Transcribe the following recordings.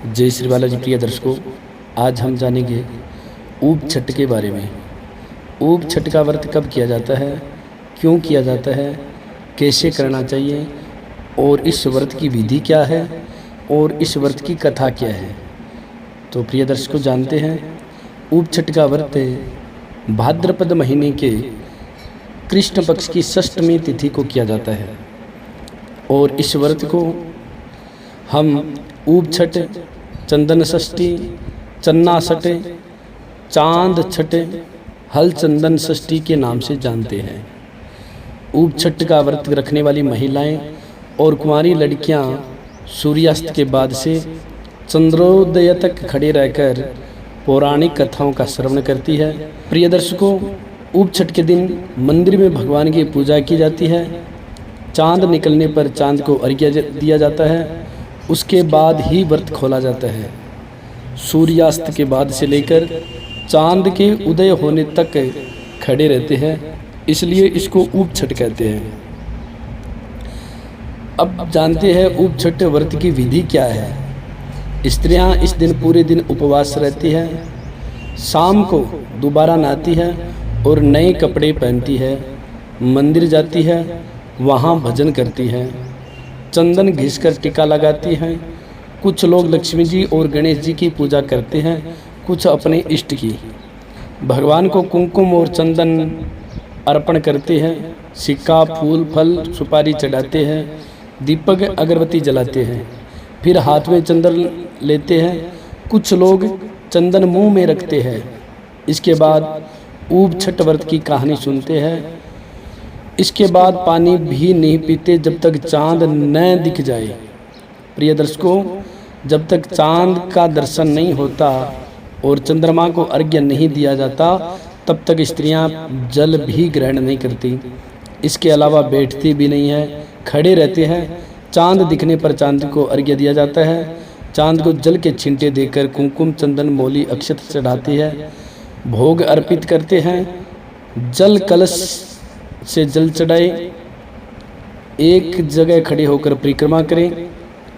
जय श्री बालाजी। प्रिय दर्शकों, आज हम जानेंगे ऊप छठ के बारे में। ऊप छठ का व्रत कब किया जाता है, क्यों किया जाता है, कैसे करना चाहिए और इस व्रत की विधि क्या है और इस व्रत की कथा क्या है। तो प्रिय दर्शकों, जानते हैं ऊप छठ का व्रत भाद्रपद महीने के कृष्ण पक्ष की षष्ठमी तिथि को किया जाता है और इस व्रत को हम ऊप छठ, चंदन षष्ठी, चन्ना छठ, चांद छठ, हल चंदन षष्ठी के नाम से जानते हैं। ऊप छठ का व्रत रखने वाली महिलाएं और कुंवारी लड़कियां सूर्यास्त के बाद से चंद्रोदय तक खड़े रहकर पौराणिक कथाओं का श्रवण करती है। प्रिय दर्शकों, ऊप छठ के दिन मंदिर में भगवान की पूजा की जाती है। चांद निकलने पर चांद को अर्घ्य दिया जाता है, उसके बाद ही व्रत खोला जाता है। सूर्यास्त के बाद से लेकर चांद के उदय होने तक खड़े रहते हैं, इसलिए इसको ऊप छठ कहते हैं। अब जानते हैं ऊप छठ व्रत की विधि क्या है। स्त्रियां इस दिन पूरे दिन उपवास रहती है, शाम को दोबारा नहाती है और नए कपड़े पहनती है, मंदिर जाती है, वहाँ भजन करती है, चंदन घिसकर टीका लगाती हैं। कुछ लोग लक्ष्मी जी और गणेश जी की पूजा करते हैं, कुछ अपने इष्ट की। भगवान को कुमकुम और चंदन अर्पण करते हैं, सिक्का, फूल, फल, सुपारी चढ़ाते हैं, दीपक अगरबत्ती जलाते हैं, फिर हाथ में चंदन लेते हैं। कुछ लोग चंदन मुंह में रखते हैं। इसके बाद ऊप छठ व्रत की कहानी सुनते हैं। इसके बाद पानी भी नहीं पीते जब तक चांद न दिख जाए। प्रिय दर्शकों, जब तक चांद का दर्शन नहीं होता और चंद्रमा को अर्घ्य नहीं दिया जाता, तब तक स्त्रियां जल भी ग्रहण नहीं करती। इसके अलावा बैठती भी नहीं है, खड़े रहते हैं। चांद दिखने पर चांद को अर्घ्य दिया जाता है। चांद को जल के छींटे देकर कुमकुम, चंदन, मौली, अक्षत चढ़ाती है, भोग अर्पित करते हैं। जल कलश से जल चढ़ाए, एक जगह खड़े होकर परिक्रमा करें।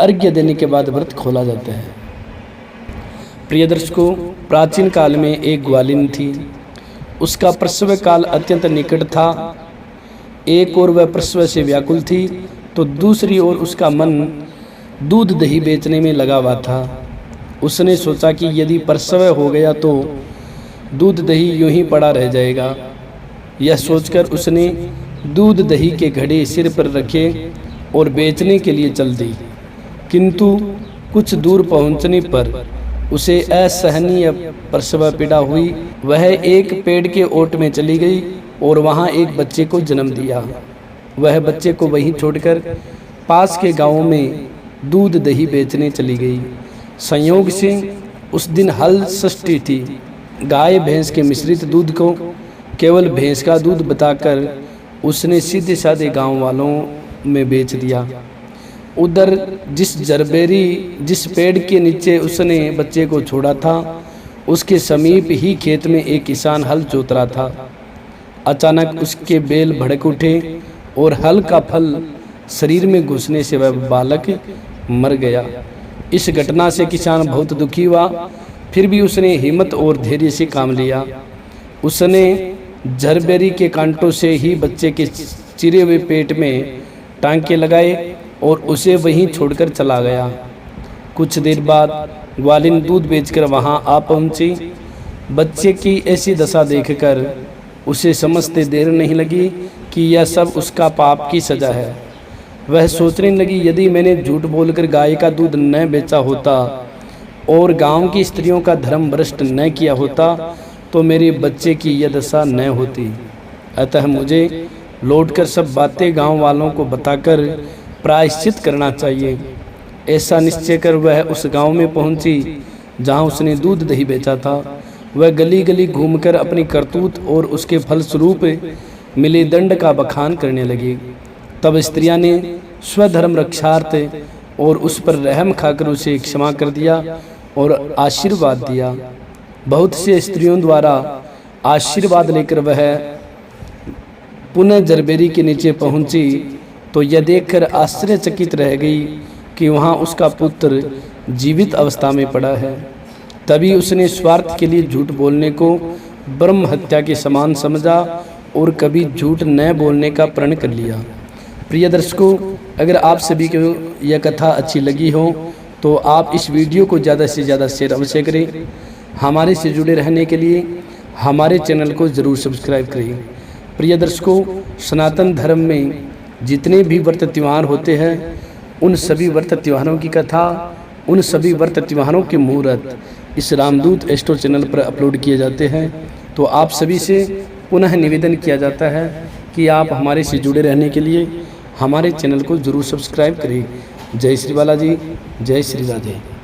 अर्घ्य देने के बाद व्रत खोला जाता है। प्रिय दर्शकों, प्राचीन काल में एक ग्वालिन थी। उसका प्रसव काल अत्यंत निकट था। एक ओर वह प्रसव से व्याकुल थी तो दूसरी ओर उसका मन दूध दही बेचने में लगा हुआ था। उसने सोचा कि यदि प्रसव हो गया तो दूध दही यूं ही पड़ा रह जाएगा। यह सोचकर उसने दूध दही के घड़े सिर पर रखे और बेचने के लिए चल दी। किंतु कुछ दूर पहुंचने पर उसे असहनीय प्रसव पीड़ा हुई। वह एक पेड़ के ओट में चली गई और वहां एक बच्चे को जन्म दिया। वह बच्चे को वहीं छोड़कर पास के गांव में दूध दही बेचने चली गई। संयोग से उस दिन हल षष्ठी थी। गाय भैंस के मिश्रित दूध को केवल भैंस का दूध बताकर उसने सीधे साधे गांव वालों में बेच दिया। उधर जिस पेड़ के नीचे उसने बच्चे को छोड़ा था, उसके समीप ही खेत में एक किसान हल जोत रहा था। अचानक उसके बैल भड़क उठे और हल का फल शरीर में घुसने से वह बालक मर गया। इस घटना से किसान बहुत दुखी हुआ, फिर भी उसने हिम्मत और धैर्य से काम लिया। उसने झरबेरी के कांटों से ही बच्चे के चिरे हुए पेट में टांके लगाए और उसे वहीं छोड़कर चला गया। कुछ देर बाद ग्वालिन दूध बेचकर वहां आ पहुंची। बच्चे की ऐसी दशा देखकर उसे समझते देर नहीं लगी कि यह सब उसका पाप की सजा है। वह सोचने लगी, यदि मैंने झूठ बोलकर गाय का दूध न बेचा होता और गांव की स्त्रियों का धर्म भ्रष्ट न किया होता तो मेरे बच्चे की यह दशा न होती। अतः मुझे लौटकर सब बातें गांव वालों को बताकर प्रायश्चित करना चाहिए। ऐसा निश्चय कर वह उस गांव में पहुंची जहां उसने दूध दही बेचा था। वह गली गली घूमकर अपनी करतूत और उसके फलस्वरूप मिले दंड का बखान करने लगी। तब स्त्रियां ने स्वधर्म रक्षार्थ और उस पर रहम खाकर उसे क्षमा कर दिया और आशीर्वाद दिया। बहुत से स्त्रियों द्वारा आशीर्वाद लेकर वह पुनः जरबेरी के नीचे पहुंची तो यह देखकर आश्चर्यचकित रह गई कि वहाँ उसका पुत्र जीवित अवस्था में पड़ा है, तभी उसने स्वार्थ के लिए झूठ बोलने को ब्रह्म हत्या के समान समझा और कभी झूठ न बोलने का प्रण कर लिया। प्रिय दर्शकों, अगर आप सभी को यह कथा अच्छी लगी हो तो आप इस वीडियो को ज़्यादा से ज़्यादा शेयर अवश्य करें। हमारे से जुड़े रहने के लिए हमारे चैनल को ज़रूर सब्सक्राइब करें। प्रिय दर्शकों, सनातन धर्म में जितने भी व्रत त्यौहार होते हैं, उन सभी व्रत त्योहारों की कथा, उन सभी व्रत त्योहारों के मुहूर्त इस रामदूत एस्ट्रो चैनल पर अपलोड किए जाते हैं। तो आप सभी से पुनः निवेदन किया जाता है कि आप हमारे से जुड़े रहने के लिए हमारे चैनल को ज़रूर सब्सक्राइब करें। जय श्री बालाजी, जय श्री राधे।